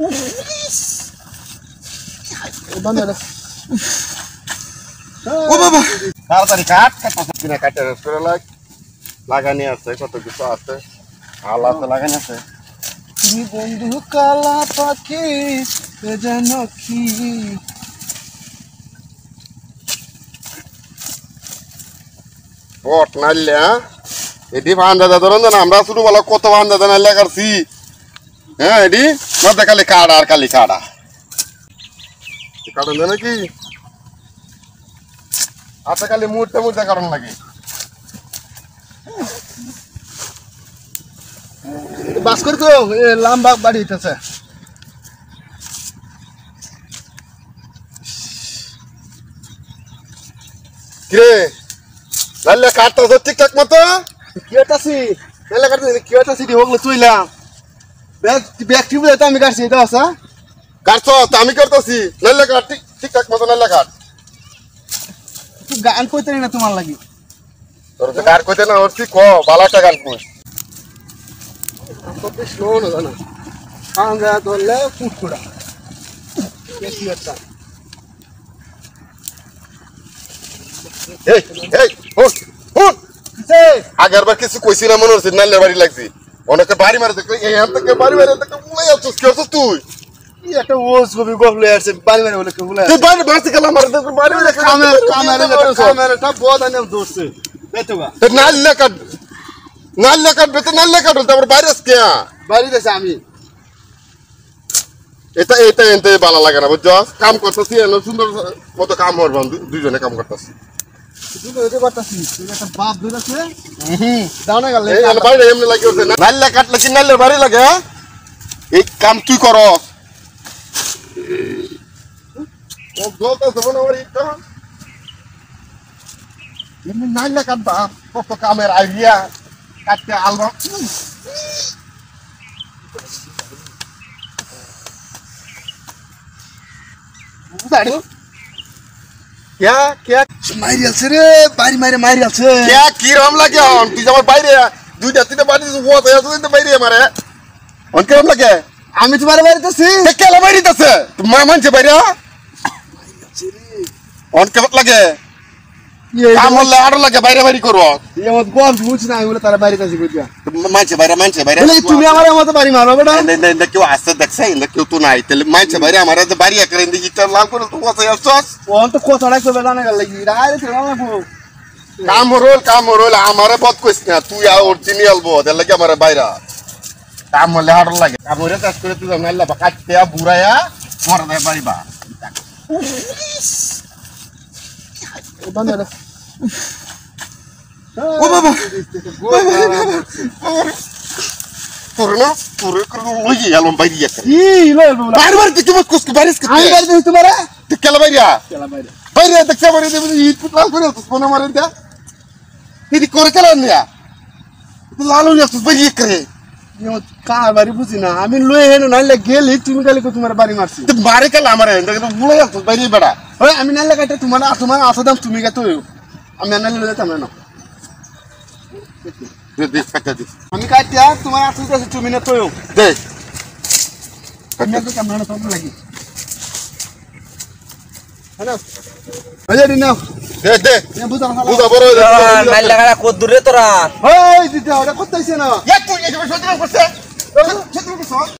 ও বাবা তাড়াতাড়ি কাট কিনা কাটে করে লাগানি আছে কত কিছু আছে আল আছে লাগানি আছে তুমি বন্ধু কালা পাখি যেন কি বট নাইলে এটি ভান্ডা ধরেন না আমরা ছোটবেলা কত ভান্ডা নাইলে কাটছি হ্যাঁ এটি মধ্যে খালি কাড়া আর খালি কাড়া কারণ নাকি আচ্ছা খালি মুহূর্তে মুহূর্তে কারণ লাগে বাস করে তো লম্বা বাড়ি হইতেছে কিরে নাইলে কাটতে তো ঠিকঠাক মতো কি হইতাছি নাইলে কাটতে কি হইতাছি দি হোগলে চইলাম ব্যাগ টিপ দিতে আমি কাটছি এটা আছে কাটছ তো আমি করতেছি নাইলে কাট ঠিকঠাক মতো নাইলে কাট তুই গান কইতে না তোমার লাগি তোর তো গান কইতে না হচ্ছি ক বালাটা গান কই কত স্লো না জানা আঙ্গা ধরলে ফুটকুড়া বেশি একটা এই এই হুট হুট আগের বার কিছু কইছি না মনে হচ্ছে নাইলে বাড়ি লাগছি অনেকে বাড়ি মারে দেখলে এই হাত থেকে বাড়ি মারে দেখলে উলাই আছিস কি হচ্ছিস তুই কি একটা ওজ গবি গবলে আছে বাড়ি বাড়ি বলে কেবল তুই বাড়ি বাড়ি গেল মারে দেখলে বাড়ি মারে ক্যামেরাটা বহুত আনে ধরছে বেতবা নাইলে কাট বেতে নাইলে কাট তারপর বাইরে আসকে বাড়ি দেছে আমি এটা এটা এনতে ভালো লাগে না বুঝছো কাম করতেছি এলো সুন্দর মতো কাম হর বন্ধু দুইজনে কাম করতেছি তুই তো এটা করতাছিস তুই একটা বাপ ধরেছে দাও না গেলে এই বাইরে এমনি লাগি ওঠে না নাইলে কাটলে কি নাইলে বাড়ি লাগে এই কাম তুই করস ও গলতা সবন ওরি তো এমনি নাইলে কাটবা কত কামের আইডিয়া কাটতে আলবা দাঁড়ি क्या क्या মাইরি আছে রে বাড়ি মাইরে মাইরি আছে क्या की राम लगे हम तुझे हमारे बाहर দুই জাতি তো বাড়ি हुआ तो यार तो বাইরে আমারে অন কেমন লাগে আমি তোমার বাড়িতেছি তে কেলা বাইরিতেছে মা মানছে বাইরে অন কেমন লাগে কাম হলে আরো লাগে বাইরে বাইরে করব এমন গম বুঝ না বলে তারা বাড়িতেছি বুঝা মানছে বাইরে বলে তুমি আমার মতো বাড়ি মারো বেটা না কেউ আসতে দেখছে না কেউ তো নাই তাহলে মানছে বাইরে আমারে তো বাড়ি একরে দিটা লাল করে তো কথা আসছস ওন তো কথাটা কবে জানা গেল লাগি রায় ছেড়া না কাম হরল আমারে বদ কইছ না তুই আর অরিজিনাল বদ এর লাগে আমারে বাইরে কাম হলে আরো লাগে কাম হরে কাজ করে তুই নাইলা কাটতে বুড়ায়া মরে দে বাড়িবা বান্দা ও বাবা পুরনো পুরো লই গেলাম বাইরে একটা ই লই বাবা বারবার তুই মত কোস বাইরে আমি বাড়িতেছি তোমারে তুই কেলা বাইরে চলা বাইরে বাইরে দেখছ বাইরে ঈদ পুতলাল করে তো কোন মারে দে এদি করে কেলা নিয়া তুই লালু নিয়া তুই বাইরে করে এমন কার বাড়ি বুঝি না আমি লই হেন নাইলে গেলি তুমি গেলি তোমার বাড়ি মারছি তুই মারে কেলা আমারে দেখো বুড়া তুই বাইরে বেড়া ওই আমি নাইলে কাটে তোমার আসা দাম তুমি গে তো আমি নাইলে লই যেতাম না দে কাটা দে আমি কাটিয়া তোমার আসা দাম তুমি না তো দে আমি তো ক্যামেরা তো লাগি হ্যালো আরে দিনা দে দে নে বুঝা বুঝা বড় নাই লাগাটা কত দূরে তোরা ওই দিদা ওটা করতেছ না তুই এসব সত্যি করছিস সত্যি করছিস